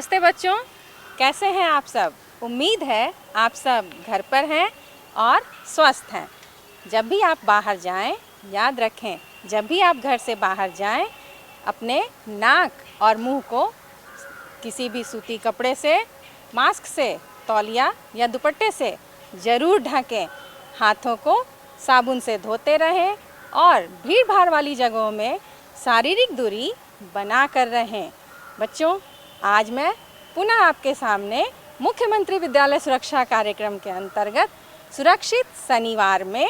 नमस्ते बच्चों, कैसे हैं आप सब। उम्मीद है आप सब घर पर हैं और स्वस्थ हैं। जब भी आप बाहर जाएं, याद रखें, जब भी आप घर से बाहर जाएं, अपने नाक और मुंह को किसी भी सूती कपड़े से, मास्क से, तौलिया या दुपट्टे से ज़रूर ढकें। हाथों को साबुन से धोते रहें और भीड़ भाड़ वाली जगहों में शारीरिक दूरी बना कर रहें। बच्चों, आज मैं पुनः आपके सामने मुख्यमंत्री विद्यालय सुरक्षा कार्यक्रम के अंतर्गत सुरक्षित शनिवार में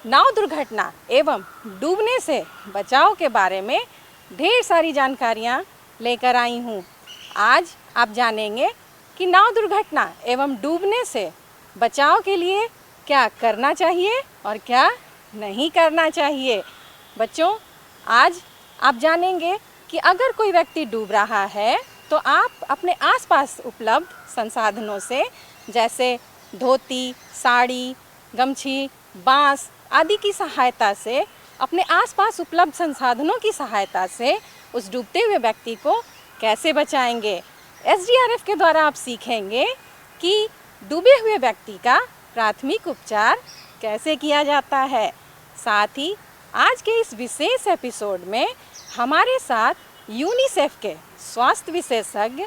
नाव दुर्घटना एवं डूबने से बचाव के बारे में ढेर सारी जानकारियाँ लेकर आई हूँ। आज आप जानेंगे कि नाव दुर्घटना एवं डूबने से बचाव के लिए क्या करना चाहिए और क्या नहीं करना चाहिए। बच्चों, आज आप जानेंगे कि अगर कोई व्यक्ति डूब रहा है तो आप अपने आसपास उपलब्ध संसाधनों से, जैसे धोती, साड़ी, गमछी, बांस आदि की सहायता से, अपने आसपास उपलब्ध संसाधनों की सहायता से उस डूबते हुए व्यक्ति को कैसे बचाएंगे। एसडीआरएफ के द्वारा आप सीखेंगे कि डूबे हुए व्यक्ति का प्राथमिक उपचार कैसे किया जाता है। साथ ही आज के इस विशेष एपिसोड में हमारे साथ यूनिसेफ के स्वास्थ्य विशेषज्ञ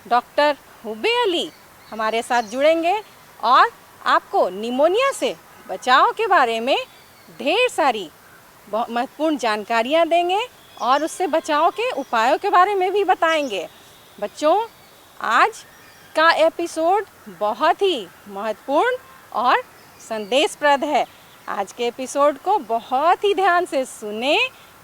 डॉक्टर हुब्बे अली हमारे साथ जुड़ेंगे और आपको निमोनिया से बचाव के बारे में ढेर सारी महत्वपूर्ण जानकारियाँ देंगे और उससे बचाव के उपायों के बारे में भी बताएंगे। बच्चों, आज का एपिसोड बहुत ही महत्वपूर्ण और संदेशप्रद है। आज के एपिसोड को बहुत ही ध्यान से सुने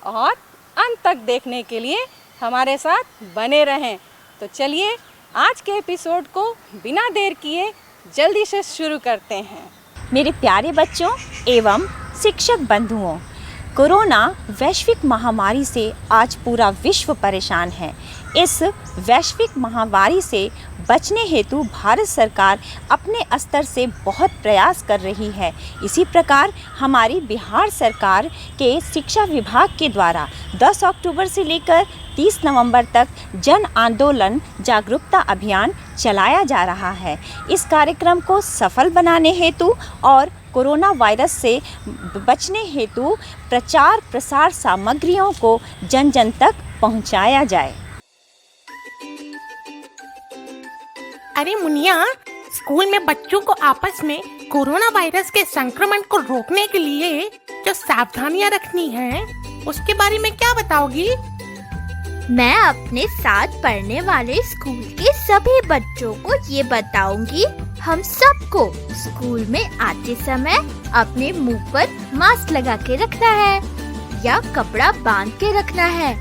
और अंत तक देखने के लिए हमारे साथ बने रहें। तो चलिए आज के एपिसोड को बिना देर किए जल्दी से शुरू करते हैं। मेरे प्यारे बच्चों एवं शिक्षक बंधुओं, कोरोना वैश्विक महामारी से आज पूरा विश्व परेशान है। इस वैश्विक महामारी से बचने हेतु भारत सरकार अपने स्तर से बहुत प्रयास कर रही है। इसी प्रकार हमारी बिहार सरकार के शिक्षा विभाग के द्वारा 10 अक्टूबर से लेकर 30 नवंबर तक जन आंदोलन जागरूकता अभियान चलाया जा रहा है। इस कार्यक्रम को सफल बनाने हेतु और कोरोना वायरस से बचने हेतु प्रचार प्रसार सामग्रियों को जन जन तक पहुंचाया जाए। अरे मुनिया, स्कूल में बच्चों को आपस में कोरोना वायरस के संक्रमण को रोकने के लिए जो सावधानियां रखनी है उसके बारे में क्या बताओगी? मैं अपने साथ पढ़ने वाले स्कूल के सभी बच्चों को ये बताऊंगी। हम सबको स्कूल में आते समय अपने मुंह पर मास्क लगा के रखना है या कपड़ा बांध के रखना है।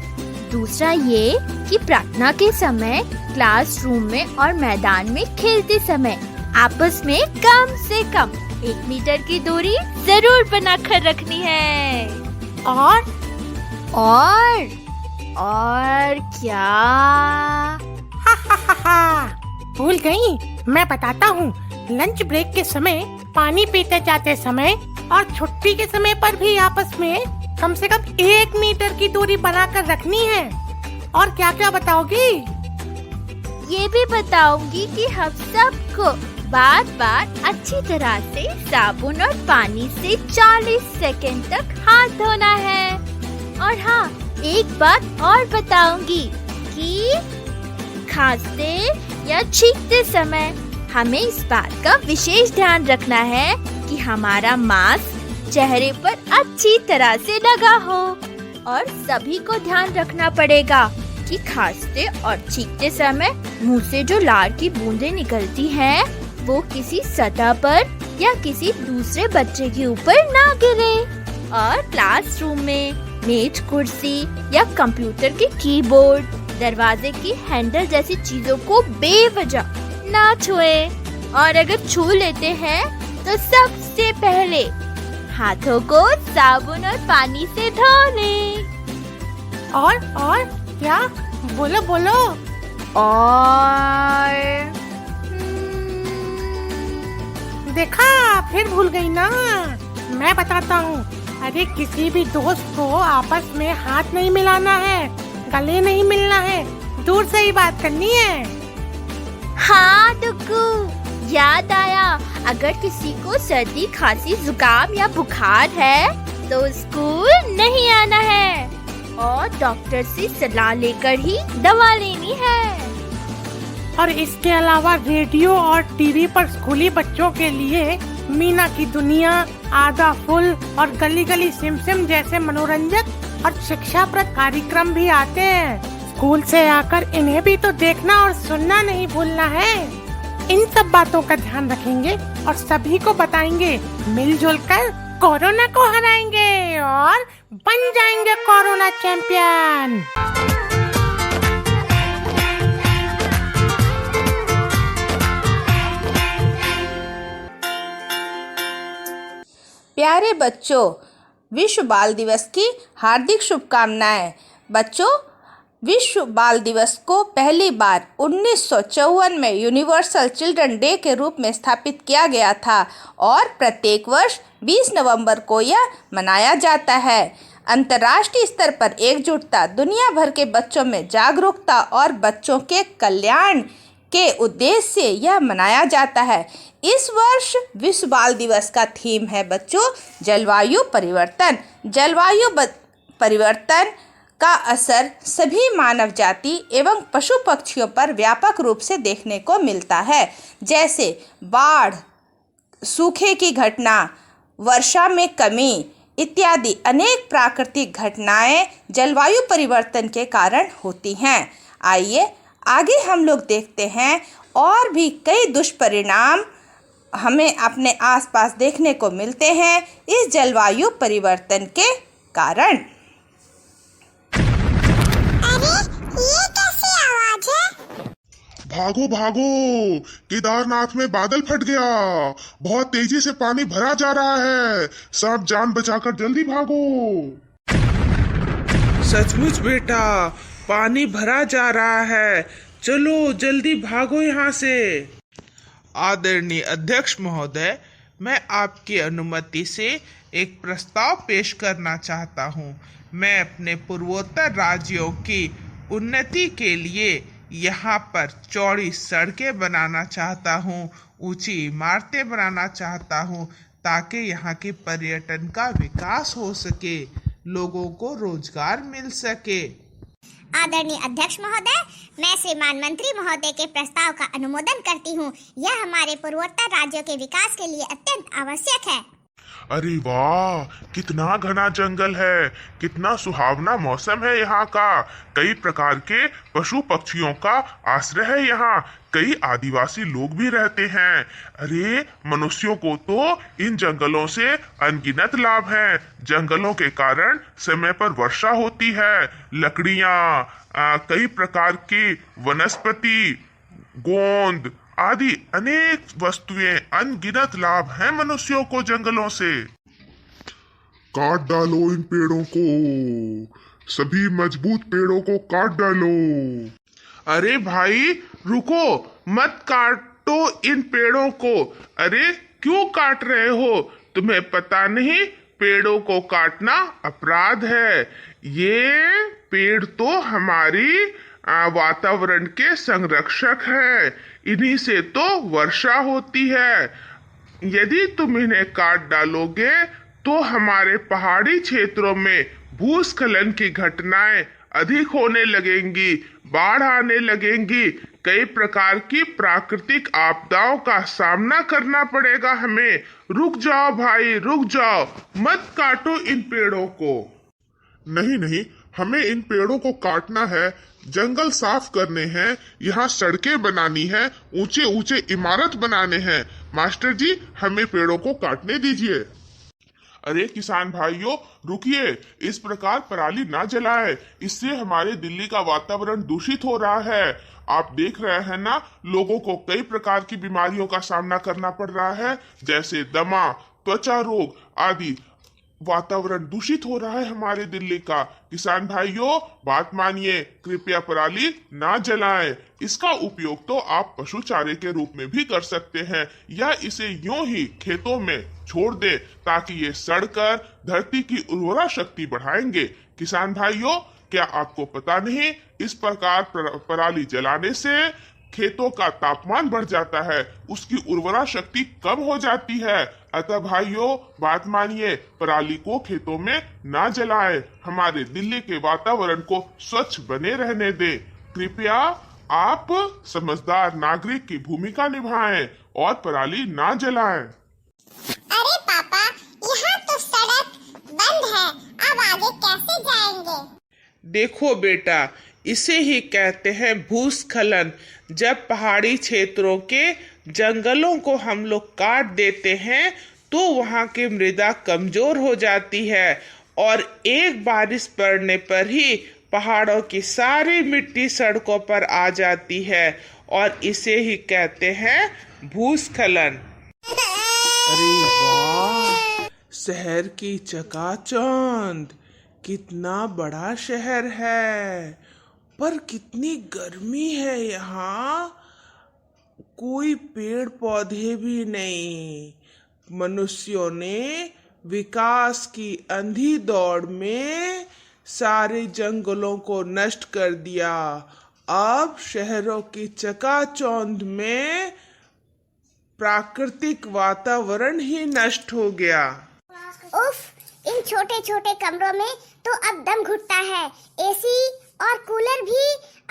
दूसरा ये कि प्रार्थना के समय, क्लासरूम में और मैदान में खेलते समय आपस में कम से कम 1 मीटर की दूरी जरूर बनाकर रखनी है। और क्या? भूल गई, मैं बताता हूँ। लंच ब्रेक के समय, पानी पीते जाते समय और छुट्टी के समय पर भी आपस में कम से कम 1 मीटर की दूरी बनाकर रखनी है। और क्या क्या बताओगी? ये भी बताऊंगी कि हम सबको बार बार अच्छी तरह से साबुन और पानी से 40 सेकंड तक हाथ धोना है। और हाँ, एक बात और बताऊंगी कि खांसते या छींकते समय हमें इस बात का विशेष ध्यान रखना है कि हमारा मास्क चेहरे पर अच्छी तरह से लगा हो। और सभी को ध्यान रखना पड़ेगा कि खांसते और छींकते समय मुंह से जो लार की बूंदें निकलती हैं, वो किसी सतह पर या किसी दूसरे बच्चे के ऊपर ना गिरे। और क्लासरूम में मेज, कुर्सी या कंप्यूटर के कीबोर्ड, दरवाजे की हैंडल जैसी चीजों को बेवजह ना छुएं। और अगर छू लेते हैं तो सबसे पहले हाथों को साबुन और पानी से धो लें। और क्या? बोलो बोलो। और देखा, फिर भूल गई ना। मैं बताता हूँ। अरे किसी भी दोस्त को आपस में हाथ नहीं मिलाना है, गले नहीं मिलना है, दूर से ही बात करनी है। हाँ डुगू, याद आया। अगर किसी को सर्दी, खांसी, जुकाम या बुखार है तो स्कूल नहीं आना है और डॉक्टर से सलाह लेकर ही दवा लेनी है। और इसके अलावा रेडियो और टीवी पर स्कूली बच्चों के लिए मीना की दुनिया, आधा फुल और गली गली सिम सिम जैसे मनोरंजक और शिक्षाप्रद कार्यक्रम भी आते हैं। स्कूल से आकर इन्हें भी तो देखना और सुनना नहीं भूलना है। इन सब बातों का ध्यान रखेंगे और सभी को बताएंगे। मिलजुल कर कोरोना को हराएंगे और बन जाएंगे कोरोना चैंपियन। प्यारे बच्चों, विश्व बाल दिवस की हार्दिक शुभकामनाएं। बच्चों, विश्व बाल दिवस को पहली बार 1954 में यूनिवर्सल चिल्ड्रन डे के रूप में स्थापित किया गया था और प्रत्येक वर्ष 20 नवंबर को यह मनाया जाता है। अंतर्राष्ट्रीय स्तर पर एकजुटता, दुनिया भर के बच्चों में जागरूकता और बच्चों के कल्याण के उद्देश्य से यह मनाया जाता है। इस वर्ष विश्व बाल दिवस का थीम है बच्चों जलवायु परिवर्तन। जलवायु परिवर्तन का असर सभी मानव जाति एवं पशु पक्षियों पर व्यापक रूप से देखने को मिलता है, जैसे बाढ़, सूखे की घटना, वर्षा में कमी इत्यादि अनेक प्राकृतिक घटनाएं जलवायु परिवर्तन के कारण होती हैं। आइए आगे हम लोग देखते हैं और भी कई दुष्परिणाम हमें अपने आसपास देखने को मिलते हैं इस जलवायु परिवर्तन के कारण। अरे ये कैसी आवाज है? भागो भागो, केदारनाथ में बादल फट गया। बहुत तेजी से पानी भरा जा रहा है। सब जान बचाकर जल्दी भागो। सचमुच बेटा, पानी भरा जा रहा है। चलो जल्दी भागो यहाँ से। आदरणीय अध्यक्ष महोदय, मैं आपकी अनुमति से एक प्रस्ताव पेश करना चाहता हूँ। मैं अपने पूर्वोत्तर राज्यों की उन्नति के लिए यहाँ पर चौड़ी सड़कें बनाना चाहता हूँ, ऊंची इमारतें बनाना चाहता हूँ, ताकि यहाँ के पर्यटन का विकास हो सके, लोगों को रोजगार मिल सके। आदरणीय अध्यक्ष महोदय, मैं श्रीमान मंत्री महोदय के प्रस्ताव का अनुमोदन करती हूँ। यह हमारे पूर्वोत्तर राज्यों के विकास के लिए अत्यंत आवश्यक है। अरे वाह, कितना घना जंगल है, कितना सुहावना मौसम है यहाँ का। कई प्रकार के पशु पक्षियों का आश्रय है यहाँ। कई आदिवासी लोग भी रहते हैं। अरे मनुष्यों को तो इन जंगलों से अनगिनत लाभ हैं। जंगलों के कारण समय पर वर्षा होती है। लकड़ियाँ, कई प्रकार की वनस्पति, गोंद आदि अनेक वस्तुएं, अनगिनत लाभ हैं मनुष्यों को जंगलों से। काट डालो इन पेड़ों को, सभी मजबूत पेड़ों को काट डालो। अरे भाई रुको, मत काटो इन पेड़ों को। अरे क्यों काट रहे हो? तुम्हें पता नहीं पेड़ों को काटना अपराध है। ये पेड़ तो हमारी वातावरण के संरक्षक हैं। इन्हीं से तो वर्षा होती है। यदि तुम इन्हें काट डालोगे तो हमारे पहाड़ी क्षेत्रों में भूस्खलन की घटनाएं अधिक होने लगेंगी, बाढ़ आने लगेंगी, कई प्रकार की प्राकृतिक आपदाओं का सामना करना पड़ेगा हमें। रुक जाओ भाई, रुक जाओ, मत काटो इन पेड़ों को। नहीं नहीं, हमें इन पेड़ों को काटना है, जंगल साफ करने हैं, यहाँ सड़कें बनानी है, ऊंचे ऊंचे इमारत बनाने हैं। मास्टर जी, हमें पेड़ों को काटने दीजिए। अरे किसान भाइयों, रुकिए, इस प्रकार पराली ना जलाए, इससे हमारे दिल्ली का वातावरण दूषित हो रहा है। आप देख रहे हैं ना, लोगों को कई प्रकार की बीमारियों का सामना करना पड़ रहा है, जैसे दमा, त्वचा रोग आदि। वातावरण दूषित हो रहा है हमारे दिल्ली का। किसान भाइयों, बात मानिए, कृपया पराली ना जलाएं। इसका उपयोग तो आप पशु चारे के रूप में भी कर सकते हैं, या इसे यूं ही खेतों में छोड़ दे, ताकि ये सड़कर धरती की उर्वरा शक्ति बढ़ाएंगे। किसान भाइयों, क्या आपको पता नहीं, इस प्रकार पराली जलाने से खेतों का तापमान बढ़ जाता है, उसकी उर्वरा शक्ति कम हो जाती है। अतः भाइयों, बात मानिए, पराली को खेतों में ना जलाएं, हमारे दिल्ली के वातावरण को स्वच्छ बने रहने दें। कृपया आप समझदार नागरिक की भूमिका निभाएं और पराली ना जलाएं। अरे पापा, यहाँ तो सड़क बंद है, अब आगे कैसे जाएंगे? देखो बेटा, इसे ही कहते हैं भूस्खलन। जब पहाड़ी क्षेत्रों के जंगलों को हम लोग काट देते हैं तो वहाँ की मृदा कमजोर हो जाती है और एक बारिश पड़ने पर ही पहाड़ों की सारी मिट्टी सड़कों पर आ जाती है और इसे ही कहते हैं भूस्खलन। अरे वाह, शहर की चकाचौंध, कितना बड़ा शहर है, पर कितनी गर्मी है यहाँ। कोई पेड़ पौधे भी नहीं। मनुष्यों ने विकास की अंधी दौड़ में सारे जंगलों को नष्ट कर दिया। अब शहरों की चकाचौंध में प्राकृतिक वातावरण ही नष्ट हो गया। उफ, इन छोटे छोटे कमरों में तो अब दम घुटता है। एसी और कूलर भी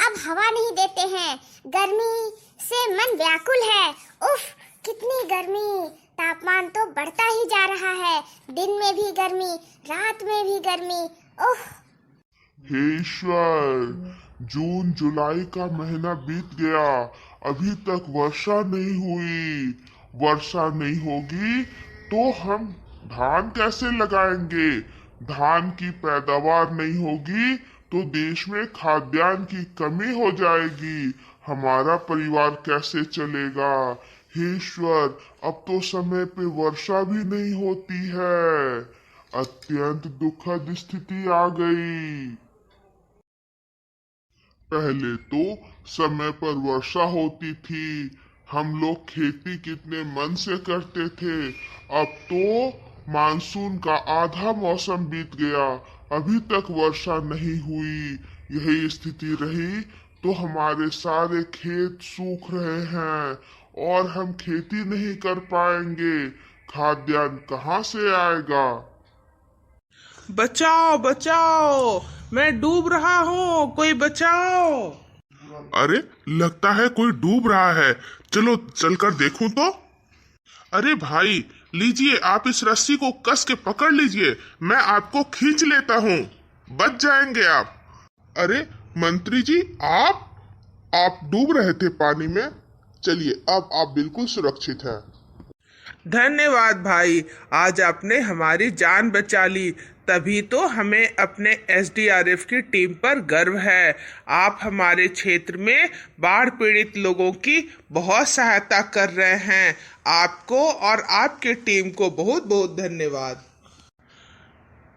अब हवा नहीं देते हैं। गर्मी से मन व्याकुल है। उफ, कितनी गर्मी! तापमान तो बढ़ता ही जा रहा है। दिन में भी गर्मी, रात में भी गर्मी। उफ! हे ईश्वर, जून जुलाई का महीना बीत गया, अभी तक वर्षा नहीं हुई। वर्षा नहीं होगी तो हम धान कैसे लगाएंगे? धान की पैदावार नहीं होगी तो देश में खाद्यान्न की कमी हो जाएगी। हमारा परिवार कैसे चलेगा? हे ईश्वर, अब तो समय पे वर्षा भी नहीं होती है। अत्यंत दुखद स्थिति आ गई। पहले तो समय पर वर्षा होती थी, हम लोग खेती कितने मन से करते थे। अब तो मानसून का आधा मौसम बीत गया, अभी तक वर्षा नहीं हुई। यही स्थिति रही तो हमारे सारे खेत सूख रहे हैं और हम खेती नहीं कर पाएंगे। खाद्यान्न कहाँ से आएगा? बचाओ बचाओ, मैं डूब रहा हूँ, कोई बचाओ। अरे, लगता है कोई डूब रहा है, चलो चलकर देखूं तो। अरे भाई, लीजिए, आप इस रस्सी को कस के पकड़ लीजिए, मैं आपको खींच लेता हूँ, बच जाएंगे आप। अरे मंत्री जी, आप डूब रहे थे पानी में, चलिए अब आप बिल्कुल सुरक्षित हैं। धन्यवाद भाई, आज आपने हमारी जान बचा ली। तभी तो हमें अपने एसडीआरएफ की टीम पर गर्व है। आप हमारे क्षेत्र में बाढ़ पीड़ित लोगों की बहुत सहायता कर रहे हैं। आपको और आपके टीम को बहुत बहुत धन्यवाद।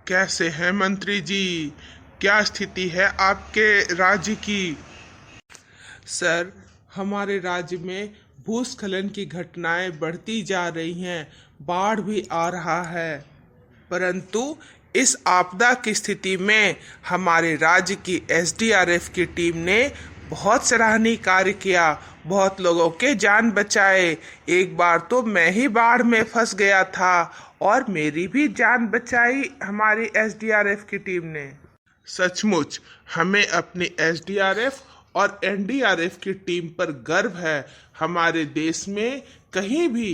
कैसे हैं मंत्री जी? क्या स्थिति है आपके राज्य की? सर, हमारे राज्य में भूस्खलन की घटनाएं बढ़ती जा रही हैं, बाढ़ भी आ रहा है, परंतु इस आपदा की स्थिति में हमारे राज्य की एसडीआरएफ की टीम ने बहुत सराहनीय कार्य किया, बहुत लोगों के जान बचाए। एक बार तो मैं ही बाढ़ में फंस गया था और मेरी भी जान बचाई हमारी एसडीआरएफ की टीम ने। सचमुच हमें अपनी एसडीआरएफ और एनडीआरएफ की टीम पर गर्व है। हमारे देश में कहीं भी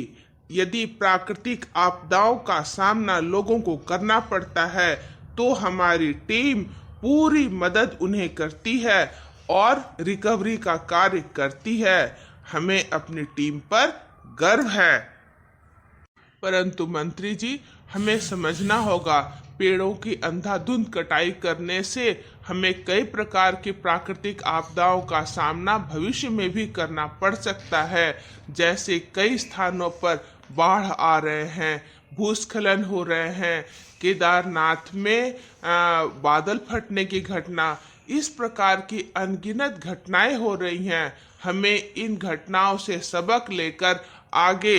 यदि प्राकृतिक आपदाओं का सामना लोगों को करना पड़ता है तो हमारी टीम पूरी मदद उन्हें करती है और रिकवरी का कार्य करती है। हमें अपनी टीम पर गर्व है। परंतु मंत्री जी, हमें समझना होगा, पेड़ों की अंधाधुंध कटाई करने से हमें कई प्रकार की प्राकृतिक आपदाओं का सामना भविष्य में भी करना पड़ सकता है। जैसे कई स्थानों पर बाढ़ आ रहे हैं, भूस्खलन हो रहे हैं, केदारनाथ में बादल फटने की घटना, इस प्रकार की अनगिनत घटनाएं हो रही हैं। हमें इन घटनाओं से सबक लेकर आगे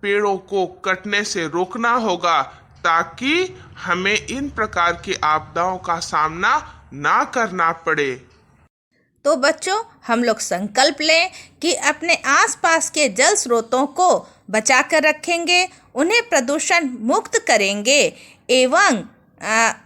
पेड़ों को कटने से रोकना होगा ताकि हमें इन प्रकार की आपदाओं का सामना ना करना पड़े। तो बच्चों, हम लोग संकल्प लें कि अपने आसपास के जल स्रोतों को बचा कर रखेंगे, उन्हें प्रदूषण मुक्त करेंगे एवं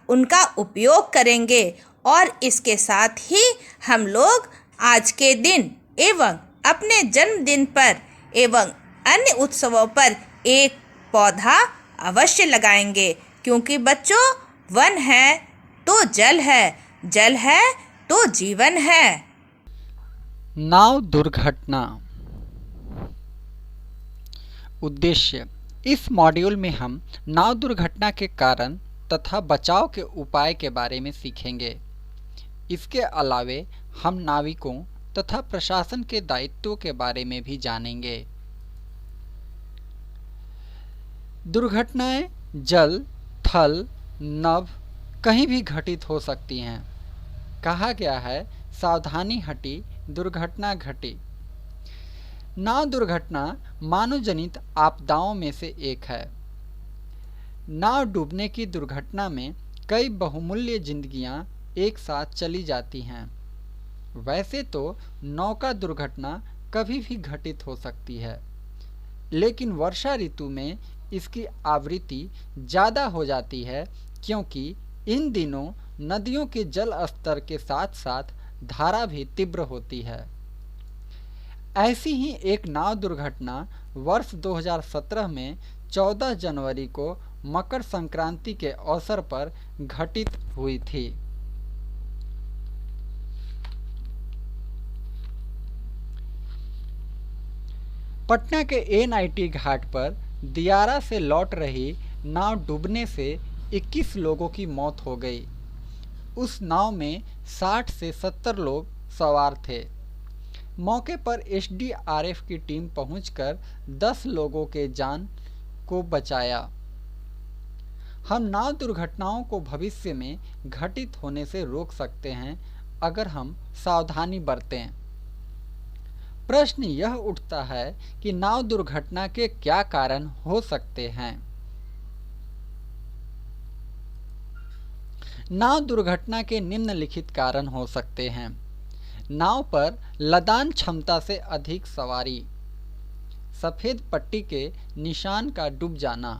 उनका उपयोग करेंगे। और इसके साथ ही हम लोग आज के दिन एवं अपने जन्मदिन पर एवं अन्य उत्सवों पर एक पौधा अवश्य लगाएंगे, क्योंकि बच्चों, वन है तो जल है, जल है तो जीवन है। नाव दुर्घटना। उद्देश्य: इस मॉड्यूल में हम नाव दुर्घटना के कारण तथा बचाव के उपाय के बारे में सीखेंगे। इसके अलावे हम नाविकों तथा प्रशासन के दायित्वों के बारे में भी जानेंगे। दुर्घटनाएं जल, थल, नभ कहीं भी घटित हो सकती हैं। कहा गया है, सावधानी हटी दुर्घटना घटी। नाव दुर्घटना मानवजनित आपदाओं में से एक है। नाव डूबने की दुर्घटना में कई बहुमूल्य जिंदगियां एक साथ चली जाती हैं। वैसे तो नौका दुर्घटना कभी भी घटित हो सकती है, लेकिन वर्षा ऋतु में इसकी आवृत्ति ज़्यादा हो जाती है, क्योंकि इन दिनों नदियों के जल स्तर के साथ साथ धारा भी तीव्र होती है। ऐसी ही एक नाव दुर्घटना वर्ष 2017 में 14 जनवरी को मकर संक्रांति के अवसर पर घटित हुई थी। पटना के एनआईटी घाट पर दियारा से लौट रही नाव डूबने से 21 लोगों की मौत हो गई। उस नाव में 60 से 70 लोग सवार थे। मौके पर एसडीआरएफ की टीम पहुंचकर 10 लोगों के जान को बचाया। हम नाव दुर्घटनाओं को भविष्य में घटित होने से रोक सकते हैं अगर हम सावधानी बरतें। प्रश्न यह उठता है कि नाव दुर्घटना के क्या कारण हो सकते हैं। नाव दुर्घटना के निम्नलिखित कारण हो सकते हैं। नाव पर लदान क्षमता से अधिक सवारी, सफेद पट्टी के निशान का डूब जाना,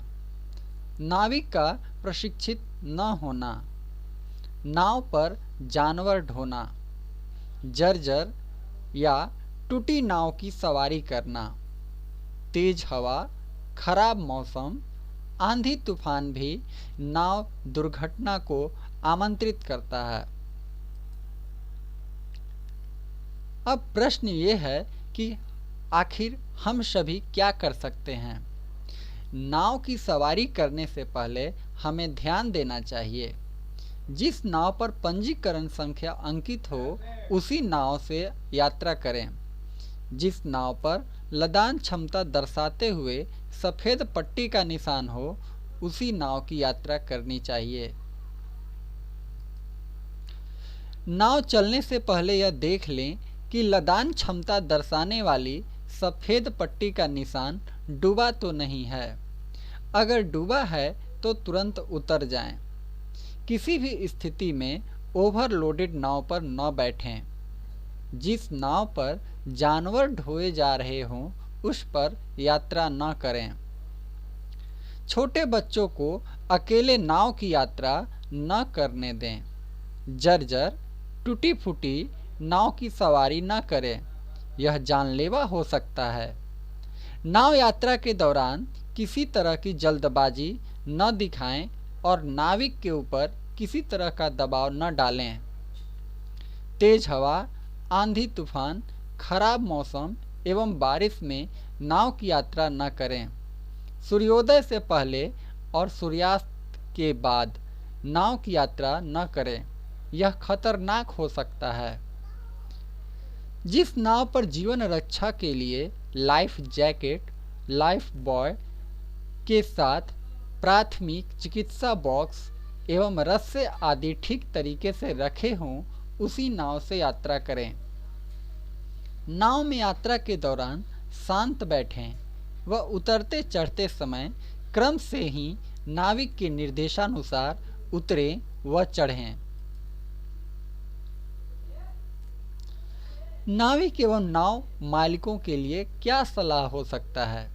नाविक का प्रशिक्षित न होना, नाव पर जानवर ढोना, जर्जर या टूटी नाव की सवारी करना, तेज हवा, खराब मौसम, आंधी तूफान भी नाव दुर्घटना को आमंत्रित करता है। अब प्रश्न ये है कि आखिर हम सभी क्या कर सकते हैं। नाव की सवारी करने से पहले हमें ध्यान देना चाहिए। जिस नाव पर पंजीकरण संख्या अंकित हो उसी नाव से यात्रा करें। जिस नाव पर लदान क्षमता दर्शाते हुए सफ़ेद पट्टी का निशान हो उसी नाव की यात्रा करनी चाहिए। नाव चलने से पहले यह देख लें कि लदान क्षमता दर्शाने वाली सफ़ेद पट्टी का निशान डूबा तो नहीं है। अगर डूबा है तो तुरंत उतर जाएं। किसी भी स्थिति में ओवरलोडेड नाव पर न बैठें। जिस नाव पर जानवर ढोए जा रहे हों उस पर यात्रा न करें। छोटे बच्चों को अकेले नाव की यात्रा न करने दें। जर्जर, टूटी फूटी नाव की सवारी न करें, यह जानलेवा हो सकता है। नाव यात्रा के दौरान किसी तरह की जल्दबाजी न दिखाएं और नाविक के ऊपर किसी तरह का दबाव न डालें। तेज हवा, आंधी तूफान, खराब मौसम एवं बारिश में नाव की यात्रा न करें। सूर्योदय से पहले और सूर्यास्त के बाद नाव की यात्रा न करें, यह खतरनाक हो सकता है। जिस नाव पर जीवन रक्षा के लिए लाइफ जैकेट, लाइफ बॉय के साथ प्राथमिक चिकित्सा बॉक्स एवं रस्से आदि ठीक तरीके से रखे हों उसी नाव से यात्रा करें। नाव में यात्रा के दौरान शांत बैठें व उतरते चढ़ते समय क्रम से ही नाविक के निर्देशानुसार उतरें व चढ़ें। नाविक एवं नाव मालिकों के लिए क्या सलाह हो सकता है?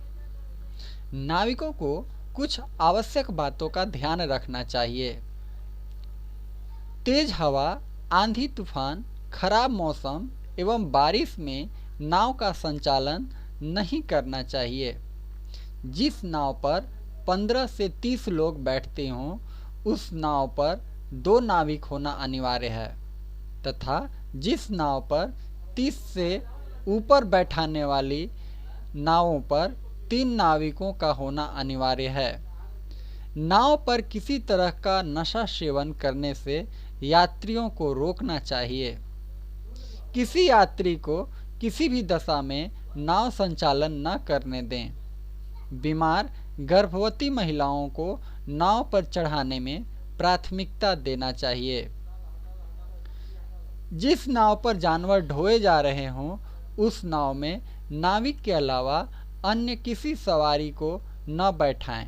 नाविकों को कुछ आवश्यक बातों का ध्यान रखना चाहिए। तेज हवा, आंधी तूफान, खराब मौसम एवं बारिश में नाव का संचालन नहीं करना चाहिए। जिस नाव पर 15 से 30 लोग बैठते हों, उस नाव पर 2 नाविक होना अनिवार्य है तथा जिस नाव पर 30 से ऊपर बैठाने वाली नावों पर 3 नाविकों का होना अनिवार्य है। नाव पर किसी तरह का नशा सेवन करने से यात्रियों को रोकना चाहिए। किसी यात्री को किसी भी दशा में नाव संचालन न करने दें। बीमार गर्भवती महिलाओं को नाव पर चढ़ाने में प्राथमिकता देना चाहिए। जिस नाव पर जानवर ढोए जा रहे हों, उस नाव में नाविक के अलावा अन्य किसी सवारी को न बैठाएं।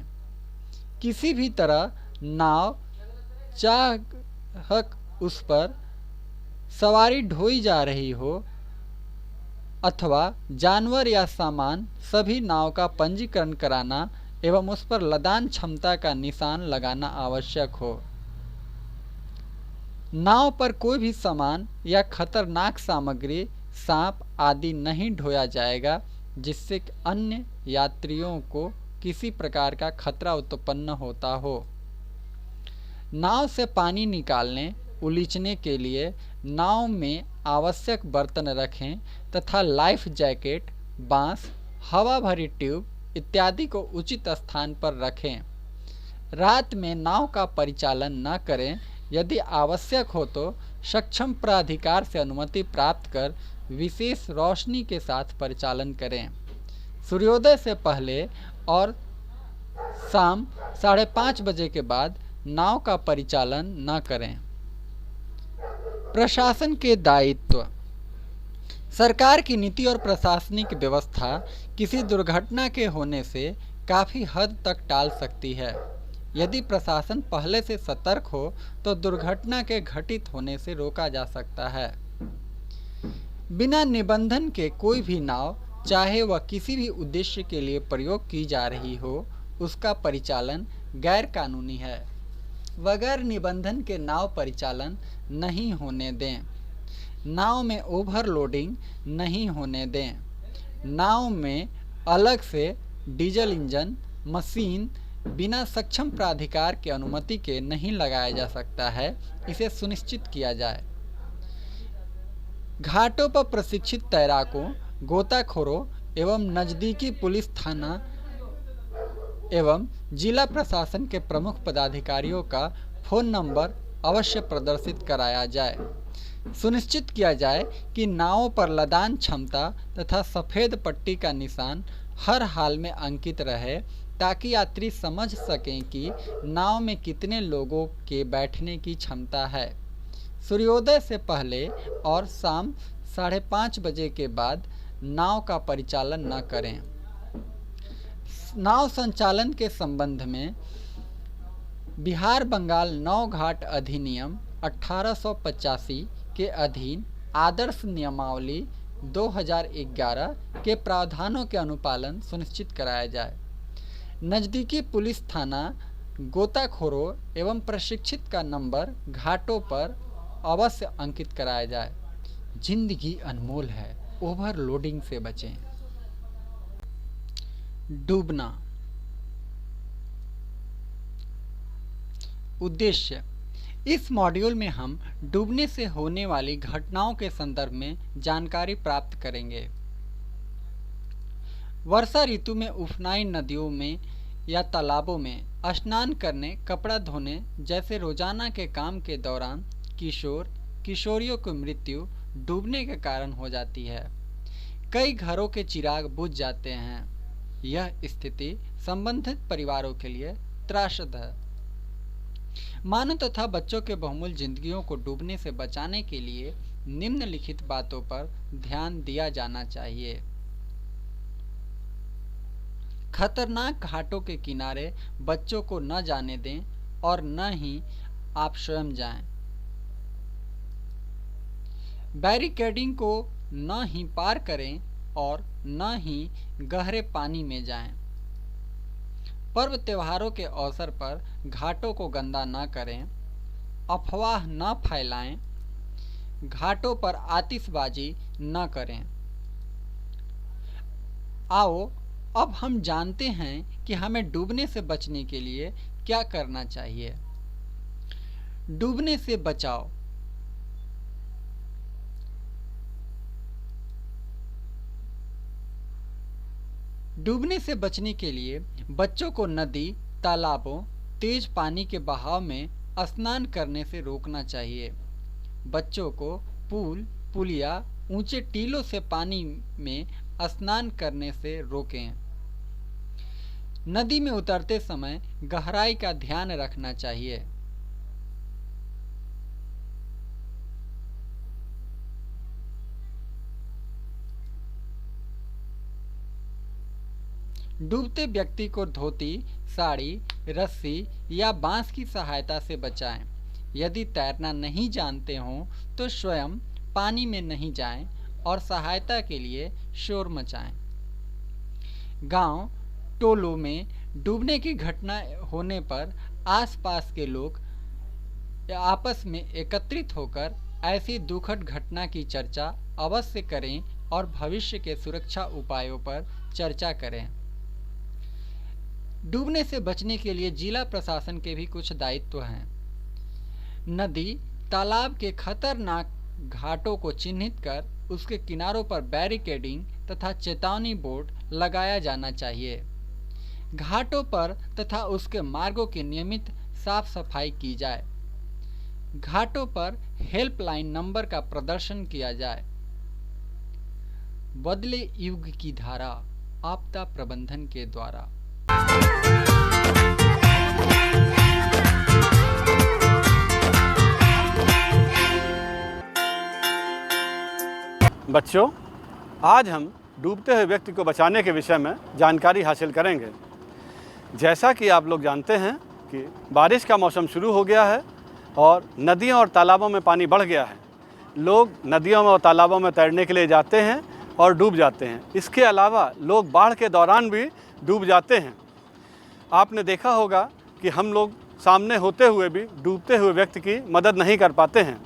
किसी भी तरह नाव चाहे उस पर सवारी ढोई जा रही हो अथवा जानवर या सामान, सभी नाव का पंजीकरण कराना एवं उस पर लदान क्षमता का निशान लगाना आवश्यक हो। नाव पर कोई भी सामान या खतरनाक सामग्री, सांप आदि नहीं ढोया जाएगा जिससे अन्य यात्रियों को किसी प्रकार का खतरा उत्पन्न होता हो। नाव से पानी निकालने उलीचने के लिए नाव में आवश्यक बर्तन रखें तथा लाइफ जैकेट, बांस, हवा भरी ट्यूब इत्यादि को उचित स्थान पर रखें। रात में नाव का परिचालन न करें। यदि आवश्यक हो तो सक्षम प्राधिकार से अनुमति प्राप्त कर विशेष रोशनी के साथ परिचालन करें। सूर्योदय से पहले और शाम 5:30 बजे के बाद नाव का परिचालन न करें। प्रशासन के दायित्व। सरकार की नीति और प्रशासनिक व्यवस्था किसी दुर्घटना के होने से काफ़ी हद तक टाल सकती है। यदि प्रशासन पहले से सतर्क हो तो दुर्घटना के घटित होने से रोका जा सकता है। बिना निबंधन के कोई भी नाव, चाहे वह किसी भी उद्देश्य के लिए प्रयोग की जा रही हो, उसका परिचालन गैर कानूनी है। बगैर निबंधन के नाव परिचालन नहीं होने दें। नाव में ओवरलोडिंग नहीं होने दें। नाव में अलग से डीजल इंजन, मशीन बिना सक्षम प्राधिकार की अनुमति के नहीं लगाया जा सकता है। इसे सुनिश्चित किया जाए। घाटों पर प्रशिक्षित तैराकों, गोताखोरों एवं नज़दीकी पुलिस थाना एवं जिला प्रशासन के प्रमुख पदाधिकारियों का फ़ोन नंबर अवश्य प्रदर्शित कराया जाए। सुनिश्चित किया जाए कि नावों पर लदान क्षमता तथा सफ़ेद पट्टी का निशान हर हाल में अंकित रहे ताकि यात्री समझ सकें कि नाव में कितने लोगों के बैठने की क्षमता है। सूर्योदय से पहले और शाम 5:30 बजे के बाद नाव का परिचालन न करें। नाव संचालन के संबंध में बिहार बंगाल नौ घाट अधिनियम 1885 के अधीन आदर्श नियमावली 2011 के प्रावधानों के अनुपालन सुनिश्चित कराया जाए। नज़दीकी पुलिस थाना, गोताखोरों एवं प्रशिक्षित का नंबर घाटों पर अवश्य अंकित कराया जाए। जिंदगी अनमोल है, ओवरलोडिंग से बचें। डूबना। उद्देश्य। इस मॉड्यूल में हम डूबने से होने वाली घटनाओं के संदर्भ में जानकारी प्राप्त करेंगे। वर्षा ऋतु में उफनाई नदियों में या तालाबों में स्नान करने, कपड़ा धोने जैसे रोजाना के काम के दौरान किशोरियों की मृत्यु डूबने के कारण हो जाती है। कई घरों के चिराग बुझ जाते हैं। यह स्थिति संबंधित परिवारों के लिए त्रासद है। मानव तथा बच्चों के बहुमूल्य जिंदगियों को डूबने से बचाने के लिए निम्नलिखित बातों पर ध्यान दिया जाना चाहिए। खतरनाक घाटों के किनारे बच्चों को न जाने दें और न ही आप स्वयं जाएं। बैरिकेडिंग को न ही पार करें और न ही गहरे पानी में जाएं। पर्व त्योहारों के अवसर पर घाटों को गंदा न करें, अफवाह न फैलाएं, घाटों पर आतिशबाजी न करें। आओ अब हम जानते हैं कि हमें डूबने से बचने के लिए क्या करना चाहिए। डूबने से बचाओ। डूबने से बचने के लिए बच्चों को नदी, तालाबों, तेज पानी के बहाव में स्नान करने से रोकना चाहिए। बच्चों को पूल, पुलिया, ऊंचे टीलों से पानी में स्नान करने से रोकें। नदी में उतरते समय गहराई का ध्यान रखना चाहिए। डूबते व्यक्ति को धोती, साड़ी, रस्सी या बांस की सहायता से बचाएं। यदि तैरना नहीं जानते हों तो स्वयं पानी में नहीं जाएं और सहायता के लिए शोर मचाएं। गांव, टोलों में डूबने की घटना होने पर आसपास के लोग आपस में एकत्रित होकर ऐसी दुखद घटना की चर्चा अवश्य करें और भविष्य के सुरक्षा उपायों पर चर्चा करें। डूबने से बचने के लिए जिला प्रशासन के भी कुछ दायित्व हैं। नदी, तालाब के खतरनाक घाटों को चिन्हित कर उसके किनारों पर बैरिकेडिंग तथा चेतावनी बोर्ड लगाया जाना चाहिए। घाटों पर तथा उसके मार्गों की नियमित साफ सफाई की जाए। घाटों पर हेल्पलाइन नंबर का प्रदर्शन किया जाए। बदले युग की धारा, आपदा प्रबंधन के द्वारा। बच्चों, आज हम डूबते हुए व्यक्ति को बचाने के विषय में जानकारी हासिल करेंगे। जैसा कि आप लोग जानते हैं कि बारिश का मौसम शुरू हो गया है और नदियों और तालाबों में पानी बढ़ गया है। लोग नदियों में और तालाबों में तैरने के लिए जाते हैं और डूब जाते हैं। इसके अलावा लोग बाढ़ के दौरान भी डूब जाते हैं। आपने देखा होगा कि हम लोग सामने होते हुए भी डूबते हुए व्यक्ति की मदद नहीं कर पाते हैं।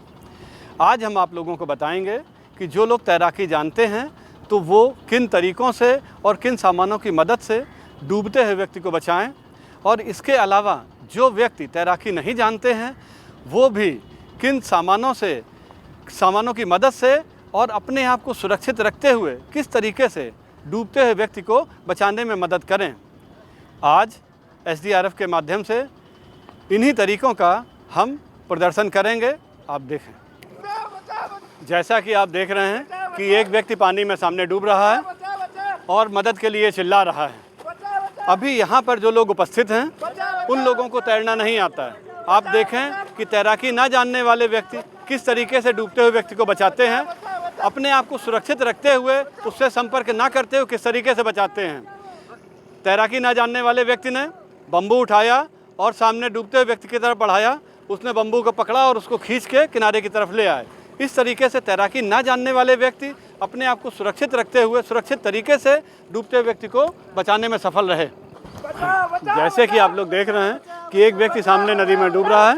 आज हम आप लोगों को बताएंगे कि जो लोग तैराकी जानते हैं तो वो किन तरीक़ों से और किन सामानों की मदद से डूबते हुए व्यक्ति को बचाएं, और इसके अलावा जो व्यक्ति तैराकी नहीं जानते हैं वो भी किन सामानों की मदद से और अपने आप को सुरक्षित रखते हुए किस तरीके से डूबते हुए व्यक्ति को बचाने में मदद करें। आज SDRF के माध्यम से इन्हीं तरीक़ों का हम प्रदर्शन करेंगे। आप देखें, जैसा कि आप देख रहे हैं कि एक व्यक्ति पानी में सामने डूब रहा है और मदद के लिए चिल्ला रहा है। अभी यहाँ पर जो लोग उपस्थित हैं उन लोगों को तैरना नहीं आता है। आप देखें कि तैराकी ना जानने वाले व्यक्ति किस तरीके से डूबते हुए व्यक्ति को बचाते हैं, अपने आप को सुरक्षित रखते हुए उससे संपर्क ना करते हुए किस तरीके से बचाते हैं। तैराकी ना जानने वाले व्यक्ति ने बम्बू उठाया और सामने डूबते हुए व्यक्ति की तरफ बढ़ाया। उसने बम्बू को पकड़ा और उसको खींच के किनारे की तरफ ले आए। इस तरीके से तैराकी ना जानने वाले व्यक्ति अपने आप को सुरक्षित रखते हुए सुरक्षित तरीके से डूबते हुए व्यक्ति को बचाने में सफल रहे। जैसे कि आप लोग देख रहे हैं कि एक व्यक्ति सामने नदी में डूब रहा है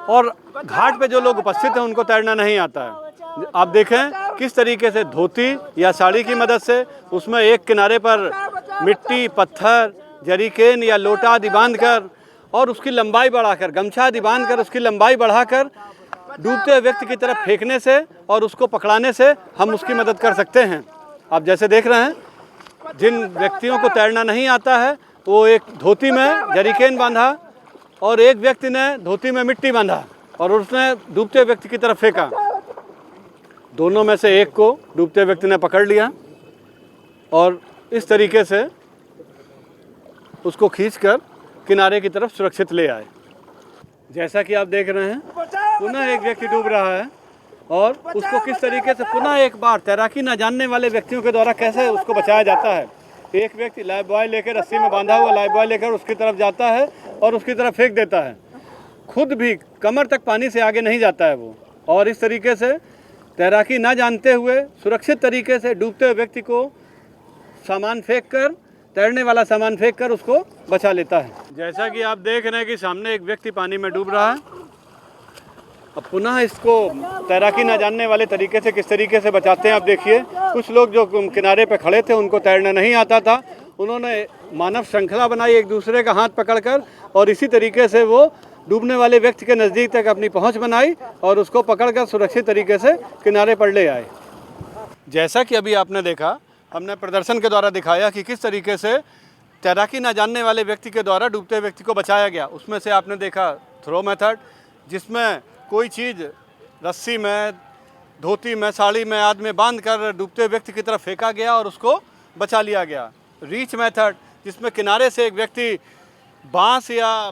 और घाट पे जो लोग उपस्थित हैं उनको तैरना नहीं आता है। आप देखें किस तरीके से धोती या साड़ी की मदद से उसमें एक किनारे पर मिट्टी, पत्थर, जरीकेन या लोटा आदि बांधकर और उसकी लंबाई बढ़ाकर, गमछा आदि बांधकर उसकी लंबाई बढ़ाकर डूबते हुए व्यक्ति की तरफ फेंकने से और उसको पकड़ाने से हम उसकी मदद कर सकते हैं। आप जैसे देख रहे हैं, जिन व्यक्तियों को तैरना नहीं आता है वो एक धोती में जरीकेन बांधा और एक व्यक्ति ने धोती में मिट्टी बांधा और उसने डूबते हुए व्यक्ति की तरफ फेंका। दोनों में से एक को डूबते हुए व्यक्ति ने पकड़ लिया और इस तरीके से उसको खींचकर किनारे की तरफ सुरक्षित ले आए। जैसा कि आप देख रहे हैं, पुनः एक व्यक्ति डूब रहा है और उसको किस तरीके से पुनः एक बार तैराकी न जानने वाले व्यक्तियों के द्वारा कैसे उसको बचाया जाता है। एक व्यक्ति लाइफ बॉय लेकर, रस्सी में बांधा हुआ लाइफ बॉय लेकर उसकी तरफ जाता है और उसकी तरफ फेंक देता है। खुद भी कमर तक पानी से आगे नहीं जाता है वो, और इस तरीके से तैराकी ना जानते हुए सुरक्षित तरीके से डूबते हुए व्यक्ति को सामान फेंक कर, तैरने वाला सामान फेंक कर उसको बचा लेता है। जैसा कि आप देख रहे हैं कि सामने एक व्यक्ति पानी में डूब रहा है। अब पुनः इसको तैराकी ना जानने वाले तरीके से किस तरीके से बचाते हैं आप देखिए। कुछ लोग जो किनारे पे खड़े थे उनको तैरना नहीं आता था, उन्होंने मानव श्रृंखला बनाई एक दूसरे का हाथ पकड़कर, और इसी तरीके से वो डूबने वाले व्यक्ति के नज़दीक तक अपनी पहुंच बनाई और उसको पकड़कर सुरक्षित तरीके से किनारे पर ले आए। जैसा कि अभी आपने देखा, हमने प्रदर्शन के द्वारा दिखाया कि किस तरीके से तैराकी ना जानने वाले व्यक्ति के द्वारा डूबते व्यक्ति को बचाया गया। उसमें से आपने देखा थ्रो मेथड, जिसमें कोई चीज़ रस्सी में, धोती में, साड़ी में आदि में बांध कर डूबते व्यक्ति की तरफ फेंका गया और उसको बचा लिया गया। रीच मेथड, जिसमें किनारे से एक व्यक्ति बांस या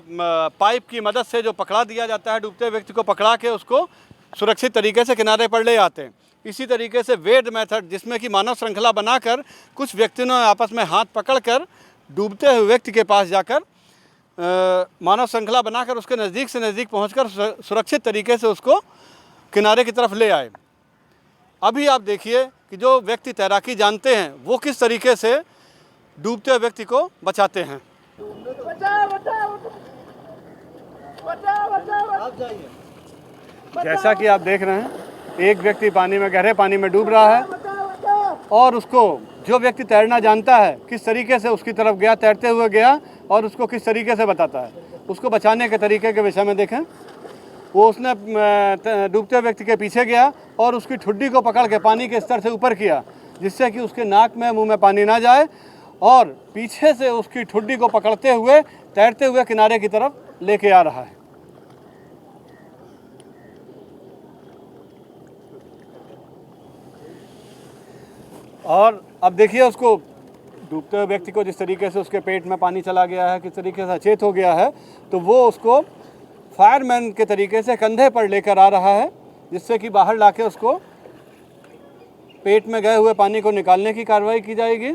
पाइप की मदद से जो पकड़ा दिया जाता है, डूबते व्यक्ति को पकड़ा के उसको सुरक्षित तरीके से किनारे पर ले आते हैं। इसी तरीके से वेड मेथड, जिसमें कि मानव श्रृंखला बनाकर कुछ व्यक्तियों ने आपस में हाथ पकड़कर डूबते हुए व्यक्ति के पास जाकर मानव श्रृंखला बनाकर उसके नज़दीक से नज़दीक पहुंचकर सुरक्षित तरीके से उसको किनारे की तरफ ले आए। अभी आप देखिए कि जो व्यक्ति तैराकी जानते हैं वो किस तरीके से डूबते हुए व्यक्ति को बचाते हैं। जैसा कि आप देख रहे हैं, एक व्यक्ति पानी में, गहरे पानी में डूब रहा है और उसको जो व्यक्ति तैरना जानता है किस तरीके से उसकी तरफ गया, तैरते हुए गया और उसको किस तरीके से बताता है। उसको बचाने के तरीके के विषय में देखें, वो उसने डूबते हुए व्यक्ति के पीछे गया और उसकी ठुड्डी को पकड़ के पानी के स्तर से ऊपर किया, जिससे कि उसके नाक में, मुंह में पानी ना जाए, और पीछे से उसकी ठुड्डी को पकड़ते हुए तैरते हुए किनारे की तरफ लेके आ रहा है। और अब देखिए उसको डूबते हुए व्यक्ति को जिस तरीके से उसके पेट में पानी चला गया है, किस तरीके से अचेत हो गया है, तो वो उसको फायरमैन के तरीके से कंधे पर लेकर आ रहा है, जिससे कि बाहर लाके उसको पेट में गए हुए पानी को निकालने की कार्रवाई की जाएगी।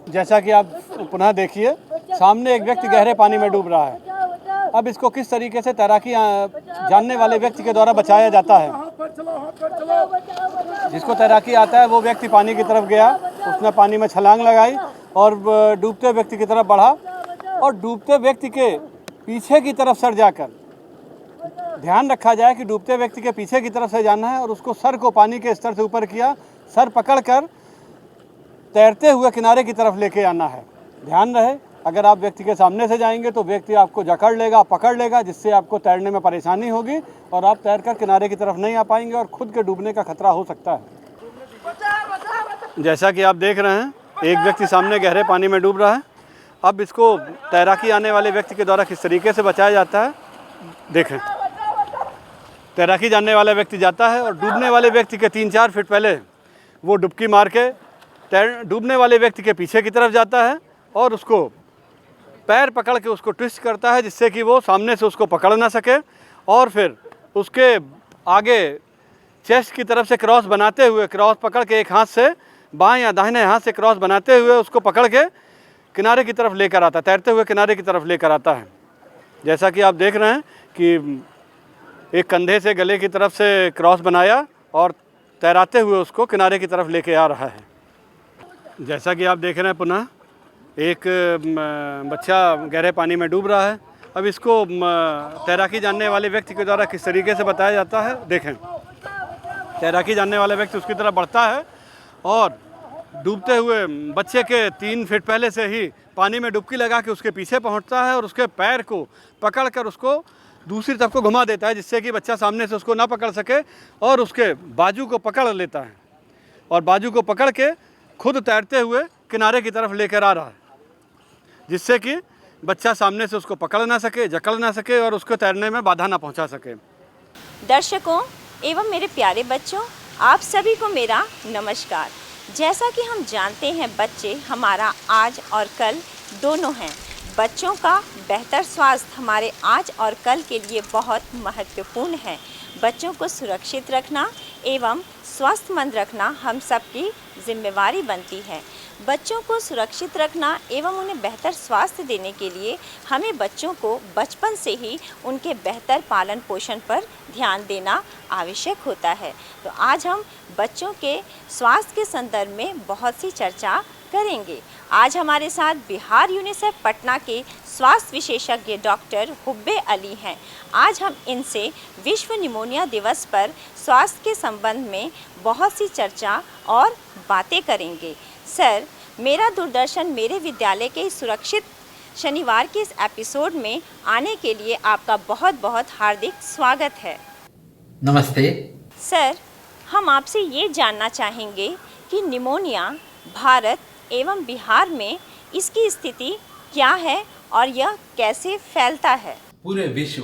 जैसा कि आप पुनः देखिए, सामने एक व्यक्ति गहरे पानी में डूब रहा है। अब इसको किस तरीके से तैराकी जानने वाले व्यक्ति के द्वारा बचाया जाता है। जिसको तैराकी आता है वो व्यक्ति पानी की तरफ गया, उसने पानी में छलांग लगाई और डूबते व्यक्ति की तरफ बढ़ा, और डूबते व्यक्ति के पीछे की तरफ सर जाकर, ध्यान रखा जाए कि डूबते व्यक्ति के पीछे की तरफ से जाना है, और उसको सर को पानी के स्तर से ऊपर किया, सर पकड़कर तैरते हुए किनारे की तरफ लेके आना है। ध्यान रहे, अगर आप व्यक्ति के सामने से जाएंगे तो व्यक्ति आपको जकड़ लेगा, पकड़ लेगा, जिससे आपको तैरने में परेशानी होगी और आप तैरकर किनारे की तरफ नहीं आ पाएंगे और खुद के डूबने का खतरा हो सकता है। जैसा कि आप देख रहे हैं, एक व्यक्ति सामने गहरे पानी में डूब रहा है। अब इसको तैराकी आने वाले व्यक्ति के द्वारा किस तरीके से बचाया जाता है देखें। तैराकी जानने वाला व्यक्ति जाता है और डूबने वाले व्यक्ति के 3-4 फीट पहले वो डुबकी मार के डूबने वाले व्यक्ति के पीछे की तरफ जाता है और उसको पैर पकड़ के उसको ट्विस्ट करता है, जिससे कि वो सामने से उसको पकड़ ना सके, और फिर उसके आगे चेस्ट की तरफ से क्रॉस बनाते हुए, क्रॉस पकड़ के एक हाथ से, बाएं या दाहिने हाथ से क्रॉस बनाते हुए उसको पकड़ के किनारे की तरफ लेकर आता है, तैरते हुए किनारे की तरफ लेकर आता है। जैसा कि आप देख रहे हैं कि एक कंधे से गले की तरफ से क्रॉस बनाया और तैराते हुए उसको किनारे की तरफ लेके आ रहा है। जैसा कि आप देख रहे हैं, पुनः एक बच्चा गहरे पानी में डूब रहा है। अब इसको तैराकी जानने वाले व्यक्ति के द्वारा किस तरीके से बताया जाता है देखें। तैराकी जानने वाला व्यक्ति उसकी तरफ बढ़ता है और डूबते हुए बच्चे के 3 फीट पहले से ही पानी में डुबकी लगा के उसके पीछे पहुंचता है और उसके पैर को पकड़कर उसको दूसरी तरफ को घुमा देता है, जिससे कि बच्चा सामने से उसको ना पकड़ सके, और उसके बाजू को पकड़ लेता है और बाजू को पकड़ के खुद तैरते हुए किनारे की तरफ लेकर आ रहा है, जिससे कि बच्चा सामने से उसको पकड़ ना सके, जकड़ ना सके और उसको तैरने में बाधा ना पहुंचा सके। दर्शकों एवं मेरे प्यारे बच्चों, आप सभी को मेरा नमस्कार। जैसा कि हम जानते हैं, बच्चे हमारा आज और कल दोनों हैं। बच्चों का बेहतर स्वास्थ्य हमारे आज और कल के लिए बहुत महत्वपूर्ण है। बच्चों को सुरक्षित रखना एवं स्वस्थमंद रखना हम सबकी जिम्मेवारी बनती है। बच्चों को सुरक्षित रखना एवं उन्हें बेहतर स्वास्थ्य देने के लिए हमें बच्चों को बचपन से ही उनके बेहतर पालन पोषण पर ध्यान देना आवश्यक होता है। तो आज हम बच्चों के स्वास्थ्य के संदर्भ में बहुत सी चर्चा करेंगे। आज हमारे साथ बिहार यूनिसेफ पटना के स्वास्थ्य विशेषज्ञ डॉक्टर हुब्बे अली हैं। आज हम इनसे विश्व निमोनिया दिवस पर स्वास्थ्य के संबंध में बहुत सी चर्चा और बातें करेंगे। सर, मेरा दूरदर्शन मेरे विद्यालय के सुरक्षित शनिवार के इस एपिसोड में आने के लिए आपका बहुत बहुत हार्दिक स्वागत है। नमस्ते सर, हम आपसे ये जानना चाहेंगे कि निमोनिया भारत एवं बिहार में इसकी स्थिति क्या है और यह कैसे फैलता है? पूरे विश्व,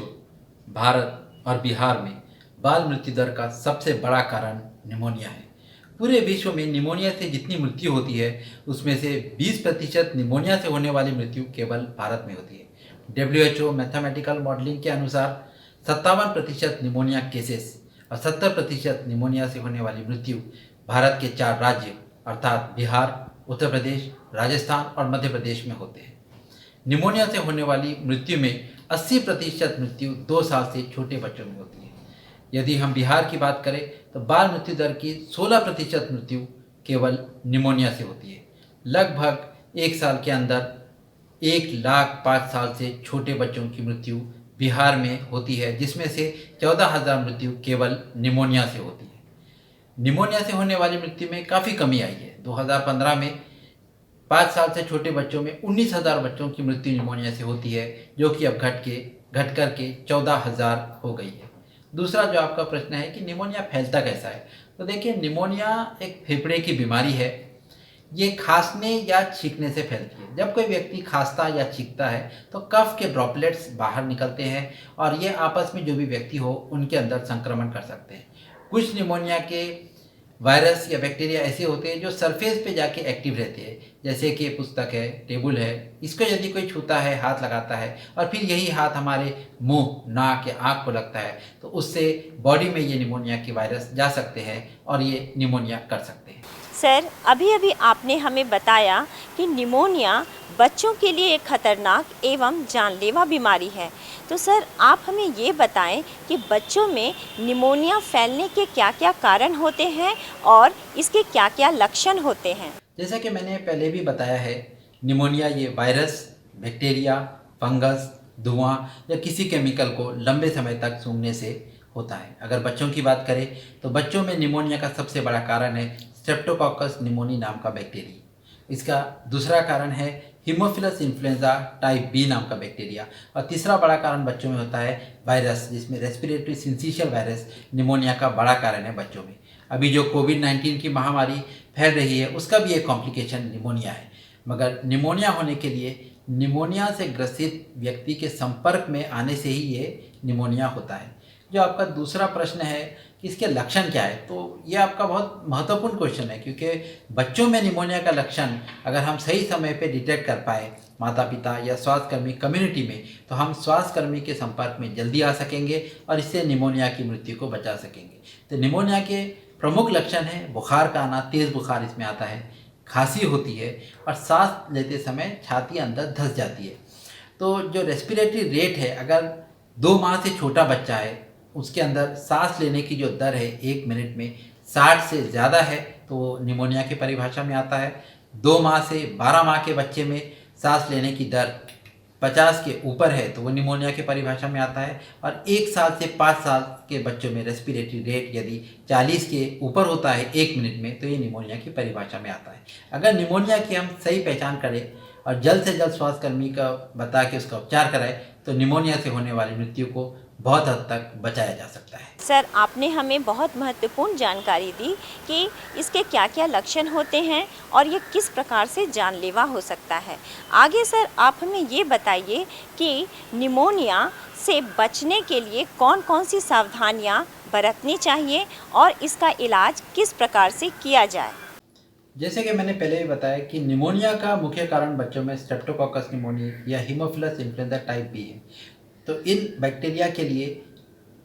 भारत और बिहार में बाल मृत्यु दर का सबसे बड़ा कारण निमोनिया है। पूरे विश्व में निमोनिया से जितनी मृत्यु होती है उसमें से 20% निमोनिया से होने वाली मृत्यु केवल भारत में होती है। WHO मैथमेटिकल मॉडलिंग के अनुसार 57% निमोनिया केसेस और 70% निमोनिया से होने वाली मृत्यु भारत के 4 राज्य अर्थात बिहार, उत्तर प्रदेश, राजस्थान और मध्य प्रदेश में होते हैं। निमोनिया से होने वाली मृत्यु में 80% मृत्यु 2 साल से छोटे बच्चों में होती है। यदि हम बिहार की बात करें तो बाल मृत्यु दर की 16% मृत्यु केवल निमोनिया से होती है। लगभग 1 साल के अंदर 1,05,000 साल से छोटे बच्चों की मृत्यु बिहार में होती है, जिसमें से 14,000 मृत्यु केवल निमोनिया से होती है। निमोनिया से होने वाली मृत्यु में काफ़ी कमी आई है। 2015 में 5 साल से छोटे बच्चों में 19,000 बच्चों की मृत्यु निमोनिया से होती है, जो कि अब घट कर के 14,000 हो गई है। दूसरा जो आपका प्रश्न है कि निमोनिया फैलता कैसा है, तो देखिए, निमोनिया एक फेफड़े की बीमारी है। ये खांसने या छींकने से फैलती है। जब कोई व्यक्ति खांसता या छींकता है तो कफ के ड्रॉपलेट्स बाहर निकलते हैं और ये आपस में जो भी व्यक्ति हो उनके अंदर संक्रमण कर सकते हैं। कुछ निमोनिया के वायरस या बैक्टीरिया ऐसे होते हैं जो सरफेस पे जाके एक्टिव रहते हैं, जैसे कि पुस्तक है, टेबल है। इसको यदि कोई छूता है, हाथ लगाता है और फिर यही हाथ हमारे मुंह, नाक या आँख को लगता है तो उससे बॉडी में ये निमोनिया के वायरस जा सकते हैं और ये निमोनिया कर सकते हैं। सर, अभी आपने हमें बताया कि निमोनिया बच्चों के लिए एक खतरनाक एवं जानलेवा बीमारी है। तो सर, आप हमें ये बताएं कि बच्चों में निमोनिया फैलने के क्या क्या कारण होते हैं और इसके क्या क्या लक्षण होते हैं? जैसा कि मैंने पहले भी बताया है, निमोनिया ये वायरस, बैक्टीरिया, फंगस, धुआं या किसी केमिकल को लंबे समय तक सूंघने से होता है। अगर बच्चों की बात करें तो बच्चों में निमोनिया का सबसे बड़ा कारण है स्ट्रेप्टोकोकस निमोनी नाम का बैक्टीरिया। इसका दूसरा कारण है हीमोफिलस इन्फ्लुएंजा टाइप बी नाम का बैक्टीरिया और तीसरा बड़ा कारण बच्चों में होता है वायरस, जिसमें रेस्पिरेटरी सिंसिशियल वायरस निमोनिया का बड़ा कारण है बच्चों में। अभी जो कोविड-19 की महामारी फैल रही है उसका भी एक कॉम्प्लिकेशन निमोनिया है। मगर निमोनिया होने के लिए निमोनिया से ग्रसित व्यक्ति के संपर्क में आने से ही ये निमोनिया होता है। जो आपका दूसरा प्रश्न है कि इसके लक्षण क्या है, तो ये आपका बहुत महत्वपूर्ण क्वेश्चन है, क्योंकि बच्चों में निमोनिया का लक्षण अगर हम सही समय पे डिटेक्ट कर पाए, माता पिता या स्वास्थ्यकर्मी कम्युनिटी में, तो हम स्वास्थ्यकर्मी के संपर्क में जल्दी आ सकेंगे और इससे निमोनिया की मृत्यु को बचा सकेंगे। तो निमोनिया के प्रमुख लक्षण है बुखार का आना, तेज़ बुखार इसमें आता है, खांसी होती है और सांस लेते समय छाती अंदर धंस जाती है। तो जो रेस्पिरेटरी रेट है, अगर 2 माह से छोटा बच्चा है उसके अंदर सांस लेने की जो दर है 1 मिनट में 60 से ज़्यादा है तो निमोनिया की परिभाषा में आता है। 2 माह से 12 माह के बच्चे में सांस लेने की दर 50 के ऊपर है तो वो निमोनिया की परिभाषा में आता है। और 1 साल से 5 साल के बच्चों में रेस्पिरेटरी रेट यदि 40 के ऊपर होता है 1 मिनट में तो ये निमोनिया की परिभाषा में आता है। अगर निमोनिया की हम सही पहचान करें और जल्द से जल्द स्वास्थ्यकर्मी का बता के उसका उपचार कराएं तो निमोनिया से होने वाली मृत्यु को बहुत हद तक बचाया जा सकता है। सर, आपने हमें बहुत महत्वपूर्ण जानकारी दी कि इसके क्या क्या लक्षण होते हैं और ये किस प्रकार से जानलेवा हो सकता है। आगे सर, आप हमें ये बताइए कि निमोनिया से बचने के लिए कौन कौन सी सावधानियां बरतनी चाहिए और इसका इलाज किस प्रकार से किया जाए। जैसे कि मैंने पहले भी बताया कि निमोनिया का मुख्य कारण बच्चों में स्ट्रेप्टोकोकस निमोनी या हीमोफिलस इन्फ्लुएंजा टाइप बी है। तो इन बैक्टीरिया के लिए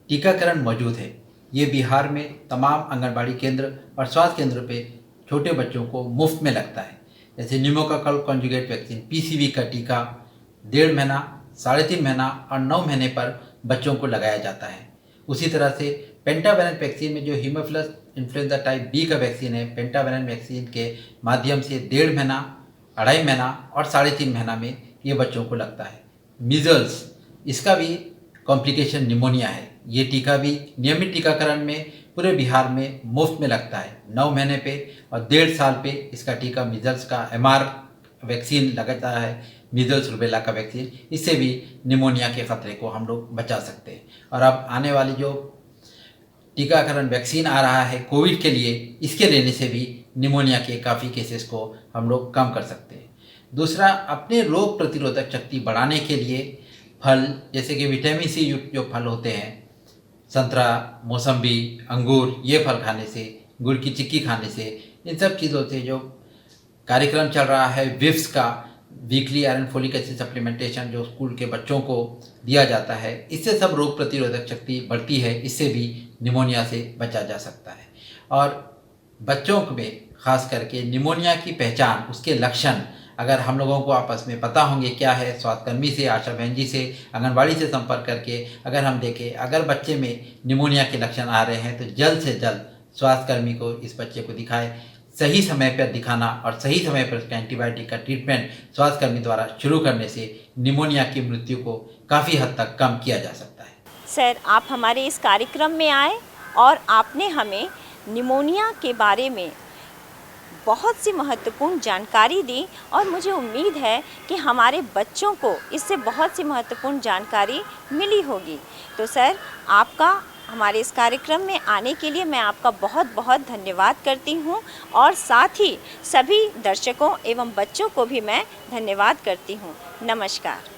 टीकाकरण मौजूद है। ये बिहार में तमाम आंगनबाड़ी केंद्र और स्वास्थ्य केंद्र पे छोटे बच्चों को मुफ्त में लगता है। जैसे न्यूमोकोकल कॉन्जुगेट वैक्सीन पीसीवी का टीका 1.5 महीना, 3.5 महीना और 9 महीने पर बच्चों को लगाया जाता है। उसी तरह से पेंटावेलेंट वैक्सीन में जो हीमोफिलस इन्फ्लुएंजा टाइप बी का वैक्सीन है, पेंटावेलेंट वैक्सीन के माध्यम से 1.5 महीना, 2.5 महीना और 3.5 महीना में ये बच्चों को लगता है। मीजल्स, इसका भी कॉम्प्लिकेशन निमोनिया है। ये टीका भी नियमित टीकाकरण में पूरे बिहार में मुफ्त में लगता है। 9 महीने पे और 1.5 साल पे इसका टीका मीजल्स का MR वैक्सीन लगाता है, मीजल्स रुबेला का वैक्सीन। इससे भी निमोनिया के खतरे को हम लोग बचा सकते हैं। और अब आने वाली जो टीकाकरण वैक्सीन आ रहा है कोविड के लिए, इसके लेने से भी निमोनिया के काफ़ी केसेस को हम लोग कम कर सकते हैं। दूसरा, अपने रोग प्रतिरोधक शक्ति बढ़ाने के लिए फल जैसे कि विटामिन सी युक्त जो फल होते हैं, संतरा, मौसम्बी, अंगूर, ये फल खाने से, गुड़ की चिक्की खाने से, इन सब चीज़ों से जो कार्यक्रम चल रहा है विप्स का, weekly iron folic acid supplementation जो स्कूल के बच्चों को दिया जाता है, इससे सब रोग प्रतिरोधक शक्ति बढ़ती है। इससे भी निमोनिया से बचा जा सकता है। और बच्चों में खास करके निमोनिया की पहचान, उसके लक्षण अगर हम लोगों को आपस में पता होंगे क्या है, स्वास्थ्यकर्मी से, आशा बहन जी से, आंगनबाड़ी से संपर्क करके अगर हम देखें, अगर बच्चे में निमोनिया के लक्षण आ रहे हैं तो जल्द से जल्द स्वास्थ्यकर्मी को इस बच्चे को दिखाएं। सही समय पर दिखाना और सही समय पर उसका एंटीबायोटिक का ट्रीटमेंट स्वास्थ्यकर्मी द्वारा शुरू करने से निमोनिया की मृत्यु को काफ़ी हद तक कम किया जा सकता है। सर, आप हमारे इस कार्यक्रम में आए और आपने हमें निमोनिया के बारे में बहुत सी महत्वपूर्ण जानकारी दी और मुझे उम्मीद है कि हमारे बच्चों को इससे बहुत सी महत्वपूर्ण जानकारी मिली होगी। तो सर, आपका हमारे इस कार्यक्रम में आने के लिए मैं आपका बहुत बहुत धन्यवाद करती हूं और साथ ही सभी दर्शकों एवं बच्चों को भी मैं धन्यवाद करती हूं। नमस्कार।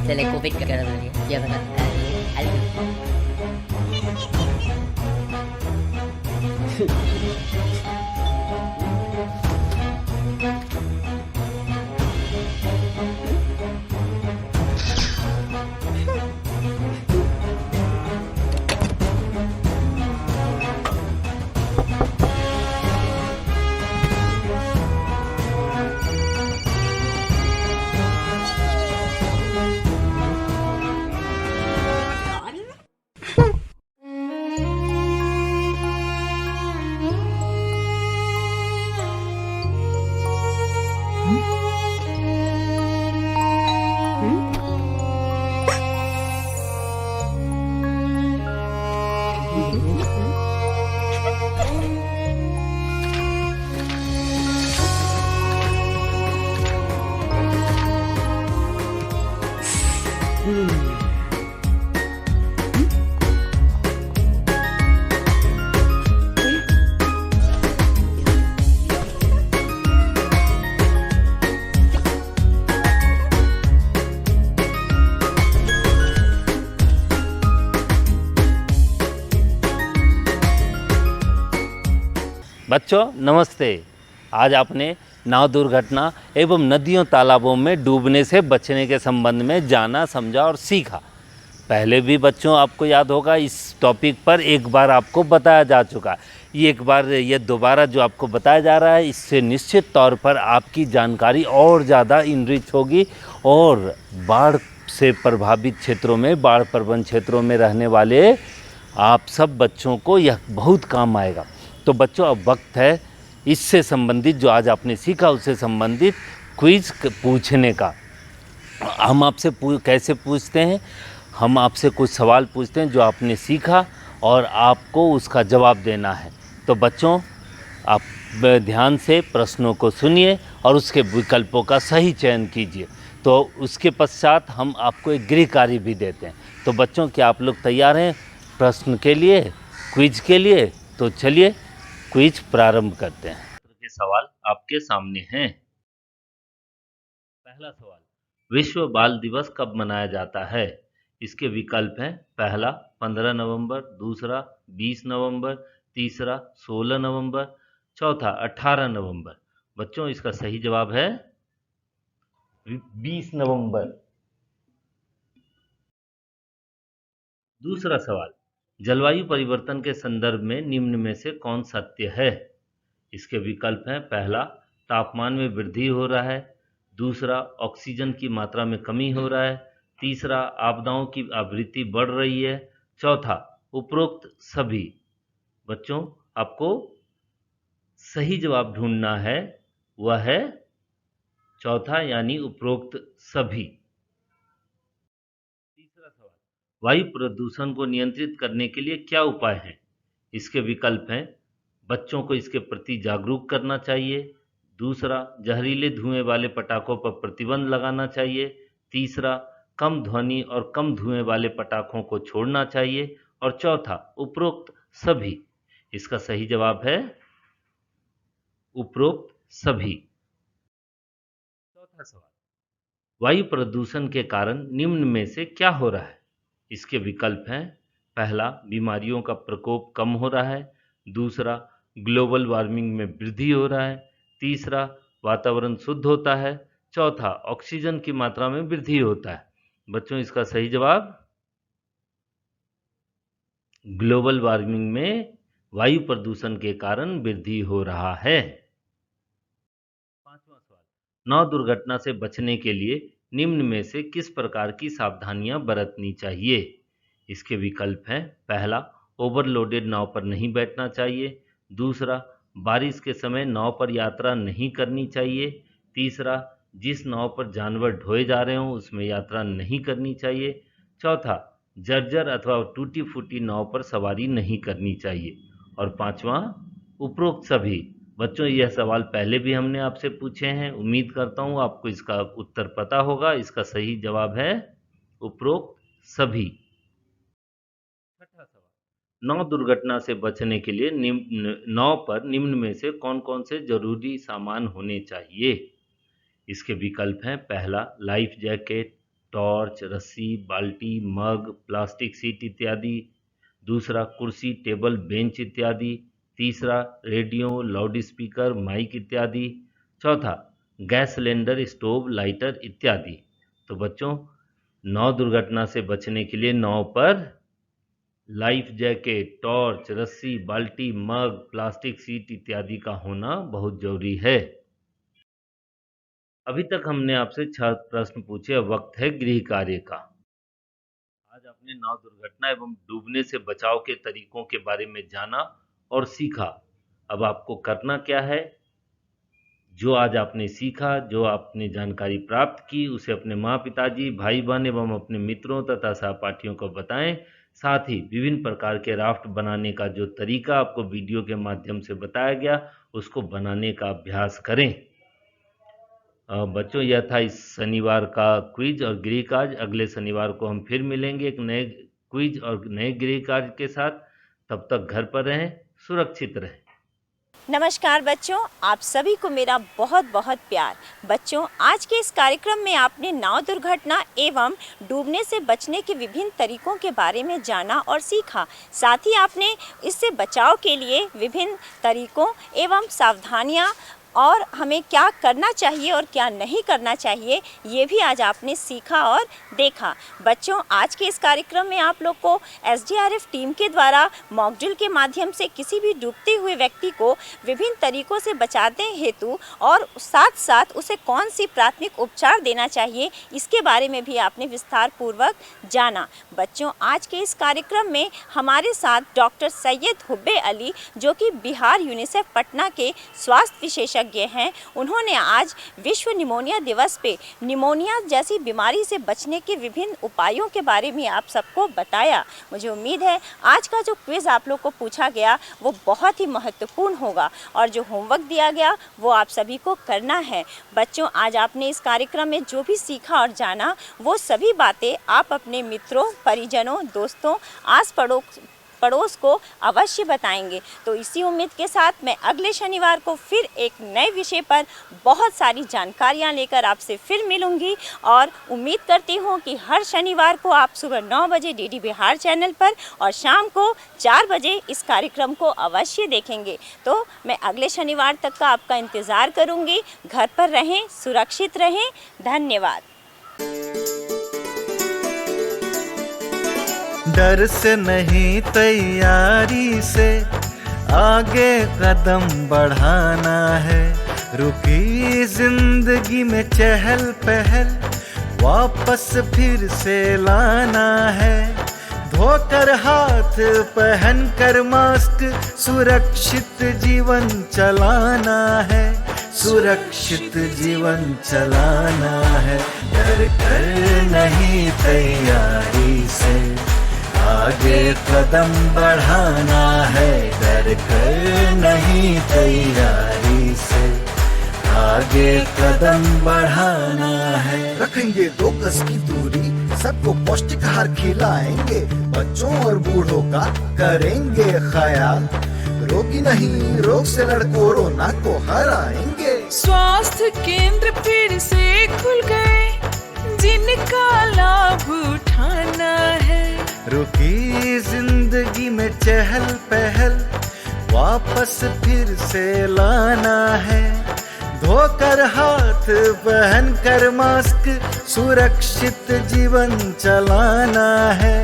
Dari COVID ke dalam dia benar. बच्चों नमस्ते। आज आपने नाव दुर्घटना एवं नदियों तालाबों में डूबने से बचने के संबंध में जाना, समझा और सीखा। पहले भी बच्चों आपको याद होगा इस टॉपिक पर एक बार आपको बताया जा चुका। ये एक बार ये दोबारा जो आपको बताया जा रहा है, इससे निश्चित तौर पर आपकी जानकारी और ज़्यादा इनरिच होगी और बाढ़ से प्रभावित क्षेत्रों में, बाढ़ प्रवण क्षेत्रों में रहने वाले आप सब बच्चों को यह बहुत काम आएगा। तो बच्चों अब वक्त है इससे संबंधित जो आज आपने सीखा उससे संबंधित क्विज पूछने का। हम आपसे कैसे पूछते हैं, हम आपसे कुछ सवाल पूछते हैं जो आपने सीखा और आपको उसका जवाब देना है। तो बच्चों, आप ध्यान से प्रश्नों को सुनिए और उसके विकल्पों का सही चयन कीजिए। तो उसके पश्चात हम आपको एक गृह कार्य भी देते हैं। तो बच्चों, क्या आप लोग तैयार हैं प्रश्न के लिए, क्विज के लिए? तो चलिए क्विज प्रारंभ करते हैं। के सवाल आपके सामने हैं। पहला सवाल, विश्व बाल दिवस कब मनाया जाता है? इसके विकल्प हैं, पहला 15 नवंबर, दूसरा 20 नवंबर, तीसरा 16 नवंबर, चौथा 18 नवंबर। बच्चों, इसका सही जवाब है 20 नवंबर। दूसरा सवाल, जलवायु परिवर्तन के संदर्भ में निम्न में से कौन सत्य है? इसके विकल्प हैं, पहला तापमान में वृद्धि हो रहा है, दूसरा ऑक्सीजन की मात्रा में कमी हो रहा है, तीसरा आपदाओं की आवृत्ति बढ़ रही है, चौथा उपरोक्त सभी। बच्चों, आपको सही जवाब ढूंढना है, वह है चौथा यानी उपरोक्त सभी। तीसरा सवाल, वायु प्रदूषण को नियंत्रित करने के लिए क्या उपाय हैं? इसके विकल्प हैं, बच्चों को इसके प्रति जागरूक करना चाहिए, दूसरा जहरीले धुएं वाले पटाखों पर प्रतिबंध लगाना चाहिए, तीसरा कम ध्वनि और कम धुएं वाले पटाखों को छोड़ना चाहिए, और चौथा उपरोक्त सभी। इसका सही जवाब है उपरोक्त सभी। चौथा सवाल, वायु प्रदूषण के कारण निम्न में से क्या हो रहा है? इसके विकल्प हैं, पहला बीमारियों का प्रकोप कम हो रहा है, दूसरा ग्लोबल वार्मिंग में वृद्धि हो रहा है, तीसरा वातावरण शुद्ध होता है, चौथा ऑक्सीजन की मात्रा में वृद्धि होता है। बच्चों, इसका सही जवाब ग्लोबल वार्मिंग में वायु प्रदूषण के कारण वृद्धि हो रहा है। पांचवा सवाल, नाव दुर्घटना से बचने के लिए निम्न में से किस प्रकार की सावधानियां बरतनी चाहिए? इसके विकल्प हैं, पहला ओवरलोडेड नाव पर नहीं बैठना चाहिए, दूसरा बारिश के समय नाव पर यात्रा नहीं करनी चाहिए, तीसरा जिस नाव पर जानवर ढोए जा रहे हों उसमें यात्रा नहीं करनी चाहिए, चौथा जर्जर अथवा टूटी फूटी नाव पर सवारी नहीं करनी चाहिए, और पांचवा उपरोक्त सभी। बच्चों, यह सवाल पहले भी हमने आपसे पूछे हैं, उम्मीद करता हूँ आपको इसका उत्तर पता होगा। इसका सही जवाब है उपरोक्त सभी। छठा सवाल, नाव दुर्घटना से बचने के लिए नाव पर निम्न में से कौन कौन से जरूरी सामान होने चाहिए? इसके विकल्प हैं, पहला लाइफ जैकेट, टॉर्च, रस्सी, बाल्टी, मग, प्लास्टिक सीट इत्यादि, दूसरा कुर्सी, टेबल, बेंच इत्यादि, तीसरा रेडियो, लाउड स्पीकर, माइक इत्यादि, चौथा गैस सिलेंडर, स्टोव, लाइटर इत्यादि। तो बच्चों, नाव दुर्घटना से बचने के लिए नाव पर लाइफ जैकेट, टॉर्च, रस्सी, बाल्टी, मग, प्लास्टिक सीट इत्यादि का होना बहुत जरूरी है। अभी तक हमने आपसे 6 प्रश्न पूछे, अब वक्त है गृह कार्य का। आज आपने नाव दुर्घटना एवं डूबने से बचाव के तरीकों के बारे में जाना और सीखा। अब आपको करना क्या है? जो आज आपने सीखा, जो आपने जानकारी प्राप्त की, उसे अपने माँ पिताजी, भाई बहन एवं अपने मित्रों तथा सहपाठियों को बताएं। साथ ही विभिन्न प्रकार के राफ्ट बनाने का जो तरीका आपको वीडियो के माध्यम से बताया गया, उसको बनाने का अभ्यास करें। बच्चों, यह था इस शनिवार का क्विज और गृह कार्य। अगले शनिवार को हम फिर मिलेंगे एक नए क्विज और नए गृह कार्य के साथ। तब तक घर पर रहें, सुरक्षित रहें। नमस्कार बच्चों, आप सभी को मेरा बहुत बहुत प्यार। बच्चों, आज के इस कार्यक्रम में आपने नाव दुर्घटना एवं डूबने से बचने के विभिन्न तरीकों के बारे में जाना और सीखा। साथ ही आपने इससे बचाव के लिए विभिन्न तरीकों एवं सावधानियां और हमें क्या करना चाहिए और क्या नहीं करना चाहिए, ये भी आज आपने सीखा और देखा। बच्चों, आज के इस कार्यक्रम में आप लोग को एसडीआरएफ टीम के द्वारा मॉक ड्रिल के माध्यम से किसी भी डूबते हुए व्यक्ति को विभिन्न तरीकों से बचाने हेतु और साथ साथ उसे कौन सी प्राथमिक उपचार देना चाहिए, इसके बारे में भी आपने विस्तार पूर्वक जाना। बच्चों, आज के इस कार्यक्रम में हमारे साथ डॉक्टर सैयद हुब्बे अली, जो कि बिहार यूनिसेफ पटना के स्वास्थ्य विशेषज्ञ विशेषज्ञ हैं, उन्होंने आज विश्व निमोनिया दिवस पे निमोनिया जैसी बीमारी से बचने के विभिन्न उपायों के बारे में आप सबको बताया। मुझे उम्मीद है आज का जो क्विज़ आप लोग को पूछा गया वो बहुत ही महत्वपूर्ण होगा और जो होमवर्क दिया गया वो आप सभी को करना है। बच्चों, आज आपने इस कार्यक्रम में जो भी सीखा और जाना वो सभी बातें आप अपने मित्रों, परिजनों, दोस्तों, आस पड़ोस को अवश्य बताएंगे। तो इसी उम्मीद के साथ मैं अगले शनिवार को फिर एक नए विषय पर बहुत सारी जानकारियां लेकर आपसे फिर मिलूंगी और उम्मीद करती हूं कि हर शनिवार को आप सुबह 9 बजे डीडी बिहार चैनल पर और शाम को 4 बजे इस कार्यक्रम को अवश्य देखेंगे। तो मैं अगले शनिवार तक का आपका इंतज़ार करूंगी। घर पर रहें, सुरक्षित रहें। धन्यवाद। डर से नहीं, तैयारी से आगे कदम बढ़ाना है। रुकी जिंदगी में चहल पहल वापस फिर से लाना है। धोकर हाथ, पहन कर मास्क, सुरक्षित जीवन चलाना है। सुरक्षित जीवन चलाना है। डर कर नहीं, तैयारी से आगे कदम बढ़ाना है। डर कर नहीं, तैयारी से आगे कदम बढ़ाना है। रखेंगे 2 गज की दूरी, सबको पौष्टिक आहार खिलाएंगे, बच्चों और बूढ़ों का करेंगे ख्याल। रोगी नहीं, रोग से लड़ कोरोना को हराएंगे। स्वास्थ्य केंद्र फिर से खुल गए, जिनका लाभ उठाना है। रुकी जिंदगी में चहल पहल वापस फिर से लाना है। धोकर हाथ, पहन कर मास्क, सुरक्षित जीवन चलाना है।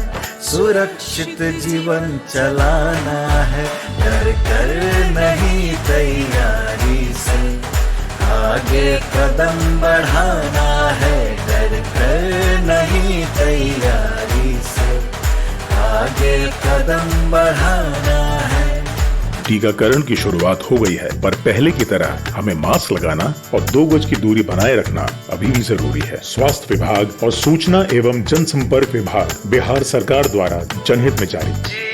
सुरक्षित जीवन चलाना है। डर कर नहीं, तैयारी से आगे कदम बढ़ाना है। डर कर नहीं, तैयारी से आगे कदम बढ़ाना है। टीकाकरण की शुरुआत हो गई है, पर पहले की तरह हमें मास्क लगाना और 2 गज की दूरी बनाए रखना अभी भी जरूरी है। स्वास्थ्य विभाग और सूचना एवं जनसंपर्क विभाग बिहार सरकार द्वारा जनहित में जारी।